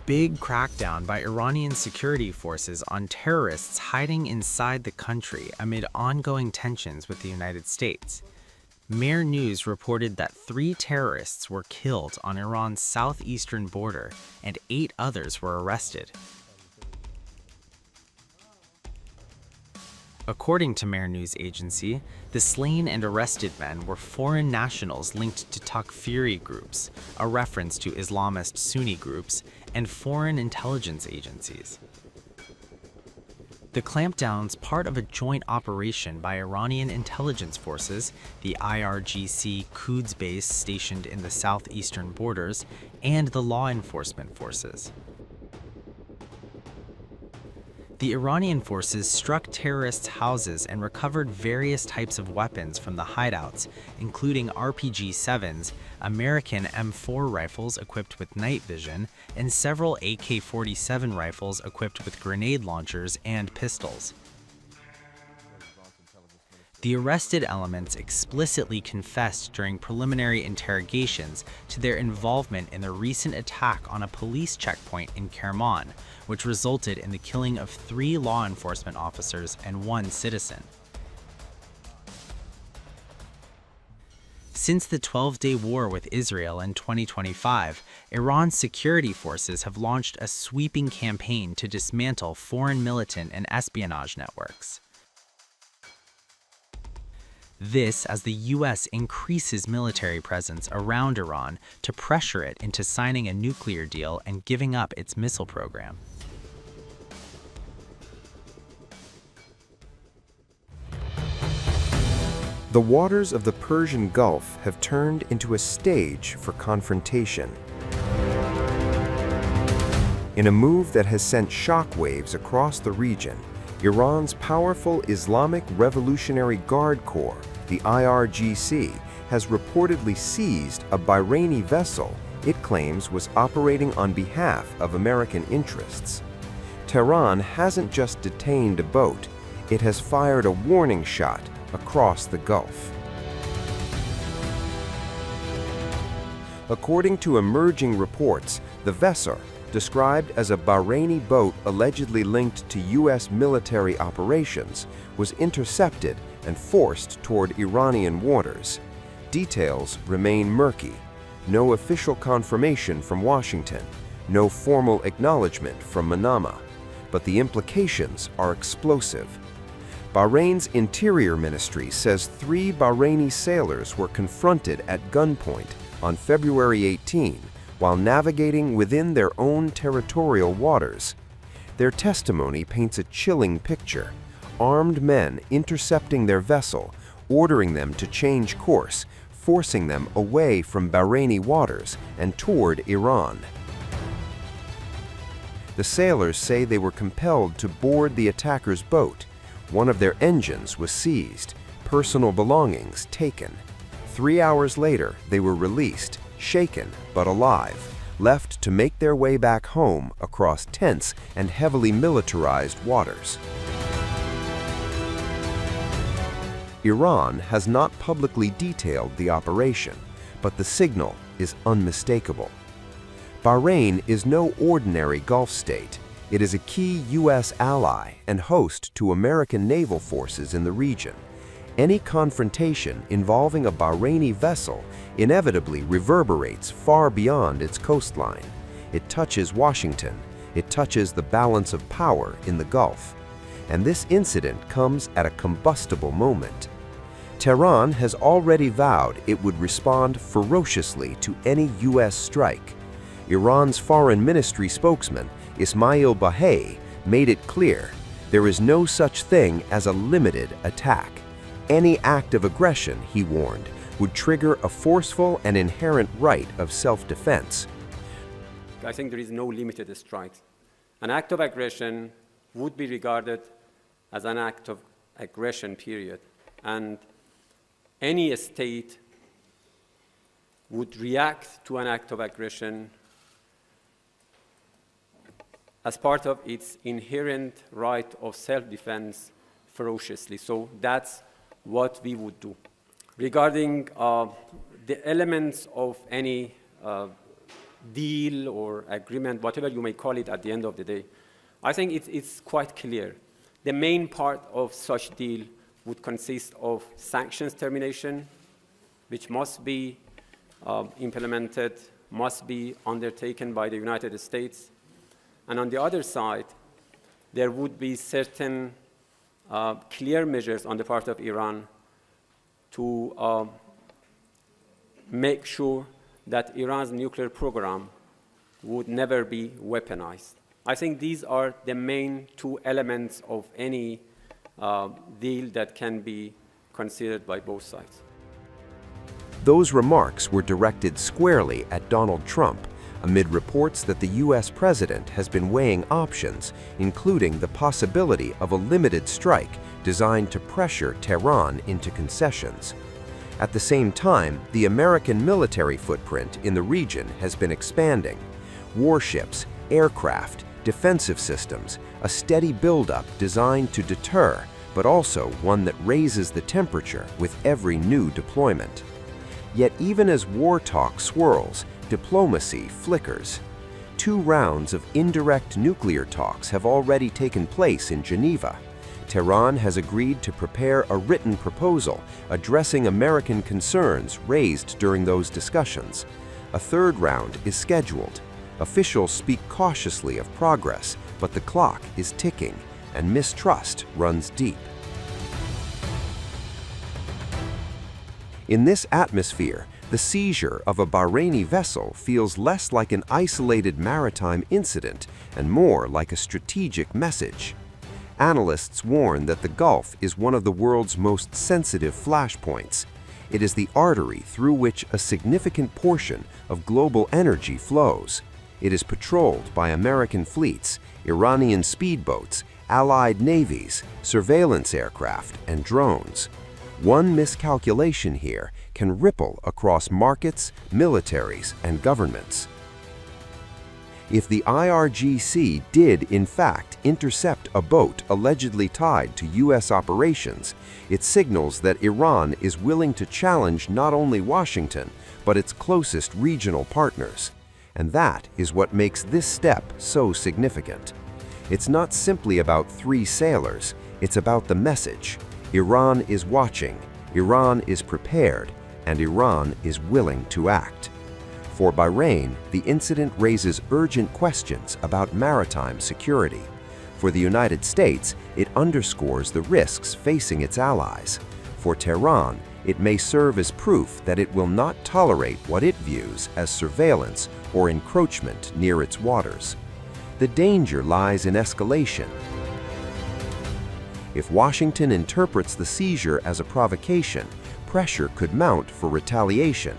Big crackdown by Iranian security forces on terrorists hiding inside the country amid ongoing tensions with the United States. Mehr News reported that 3 terrorists were killed on Iran's southeastern border and 8 others were arrested. According to Mehr News Agency, the slain and arrested men were foreign nationals linked to Takfiri groups, a reference to Islamist Sunni groups, and foreign intelligence agencies. The clampdown's part of a joint operation by Iranian intelligence forces, the IRGC Quds base stationed in the southeastern borders, and the law enforcement forces. The Iranian forces struck terrorists' houses and recovered various types of weapons from the hideouts, including RPG-7s, American M4 rifles equipped with night vision, and several AK-47 rifles equipped with grenade launchers and pistols. The arrested elements explicitly confessed during preliminary interrogations to their involvement in the recent attack on a police checkpoint in Kerman, which resulted in the killing of 3 law enforcement officers and 1 citizen. Since the 12-day war with Israel in 2025, Iran's security forces have launched a sweeping campaign to dismantle foreign militant and espionage networks. This as the U.S. increases military presence around Iran to pressure it into signing a nuclear deal and giving up its missile program. The waters of the Persian Gulf have turned into a stage for confrontation. In a move that has sent shockwaves across the region, Iran's powerful Islamic Revolutionary Guard Corps, the IRGC, has reportedly seized a Bahraini vessel it claims was operating on behalf of American interests. Tehran hasn't just detained a boat, it has fired a warning shot across the Gulf. According to emerging reports, the vessel, described as a Bahraini boat allegedly linked to U.S. military operations, was intercepted and forced toward Iranian waters. Details remain murky. No official confirmation from Washington, no formal acknowledgement from Manama, but the implications are explosive. Bahrain's Interior Ministry says 3 Bahraini sailors were confronted at gunpoint on February 18 while navigating within their own territorial waters. Their testimony paints a chilling picture: armed men intercepting their vessel, ordering them to change course, forcing them away from Bahraini waters and toward Iran. The sailors say they were compelled to board the attacker's boat. One of their engines was seized, personal belongings taken. 3 hours later, they were released, shaken but alive, left to make their way back home across tense and heavily militarized waters. Iran has not publicly detailed the operation, but the signal is unmistakable. Bahrain is no ordinary Gulf state. It is a key U.S. ally and host to American naval forces in the region. Any confrontation involving a Bahraini vessel inevitably reverberates far beyond its coastline. It touches Washington. It touches the balance of power in the Gulf. And this incident comes at a combustible moment. Tehran has already vowed it would respond ferociously to any U.S. strike. Iran's foreign ministry spokesman, Ismail Bahei, made it clear there is no such thing as a limited attack. Any act of aggression, he warned, would trigger a forceful and inherent right of self-defense. I think there is no limited strikes. An act of aggression would be regarded as an act of aggression, period. And any state would react to an act of aggression as part of its inherent right of self-defense ferociously. So that's what we would do. Regarding the elements of any deal or agreement, whatever you may call it at the end of the day, I think it's quite clear. The main part of such deal would consist of sanctions termination, which must be implemented, must be undertaken by the United States. And on the other side, there would be certain clear measures on the part of Iran to make sure that Iran's nuclear program would never be weaponized. I think these are the main two elements of any deal that can be considered by both sides. Those remarks were directed squarely at Donald Trump, amid reports that the U.S. president has been weighing options, including the possibility of a limited strike designed to pressure Tehran into concessions. At the same time, the American military footprint in the region has been expanding. Warships, aircraft, defensive systems, a steady buildup designed to deter, but also one that raises the temperature with every new deployment. Yet even as war talk swirls, diplomacy flickers. 2 rounds of indirect nuclear talks have already taken place in Geneva. Tehran has agreed to prepare a written proposal addressing American concerns raised during those discussions. A 3rd round is scheduled. Officials speak cautiously of progress, but the clock is ticking and mistrust runs deep. In this atmosphere, the seizure of a Bahraini vessel feels less like an isolated maritime incident and more like a strategic message. Analysts warn that the Gulf is one of the world's most sensitive flashpoints. It is the artery through which a significant portion of global energy flows. It is patrolled by American fleets, Iranian speedboats, Allied navies, surveillance aircraft, and drones. One miscalculation here can ripple across markets, militaries, and governments. If the IRGC did, in fact, intercept a boat allegedly tied to U.S. operations, it signals that Iran is willing to challenge not only Washington, but its closest regional partners. And that is what makes this step so significant. It's not simply about 3 sailors, it's about the message. Iran is watching, Iran is prepared, and Iran is willing to act. For Bahrain, the incident raises urgent questions about maritime security. For the United States, it underscores the risks facing its allies. For Tehran, it may serve as proof that it will not tolerate what it views as surveillance or encroachment near its waters. The danger lies in escalation. If Washington interprets the seizure as a provocation, pressure could mount for retaliation.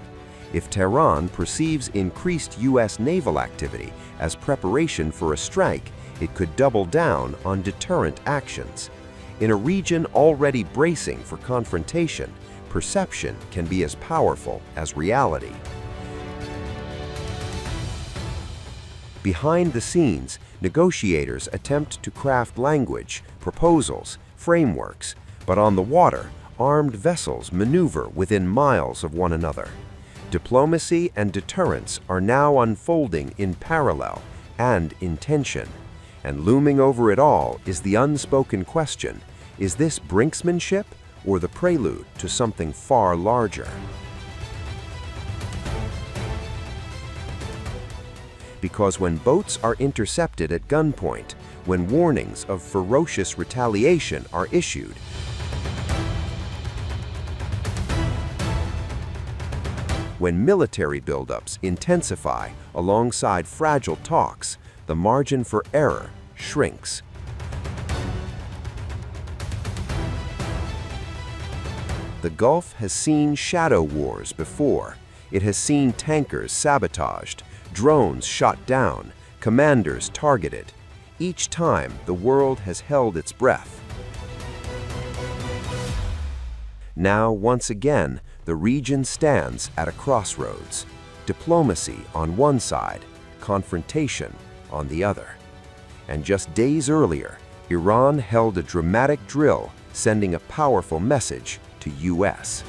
If Tehran perceives increased U.S. naval activity as preparation for a strike, it could double down on deterrent actions. In a region already bracing for confrontation, perception can be as powerful as reality. Behind the scenes, negotiators attempt to craft language, proposals, frameworks, but on the water, armed vessels maneuver within miles of one another. Diplomacy and deterrence are now unfolding in parallel and in tension, and looming over it all is the unspoken question: is this brinksmanship or the prelude to something far larger? Because when boats are intercepted at gunpoint, when warnings of ferocious retaliation are issued, when military buildups intensify alongside fragile talks, the margin for error shrinks. The Gulf has seen shadow wars before. It has seen tankers sabotaged, drones shot down, commanders targeted. Each time, the world has held its breath. Now, once again, the region stands at a crossroads. Diplomacy on one side, confrontation on the other. And just days earlier, Iran held a dramatic drill, sending a powerful message to US.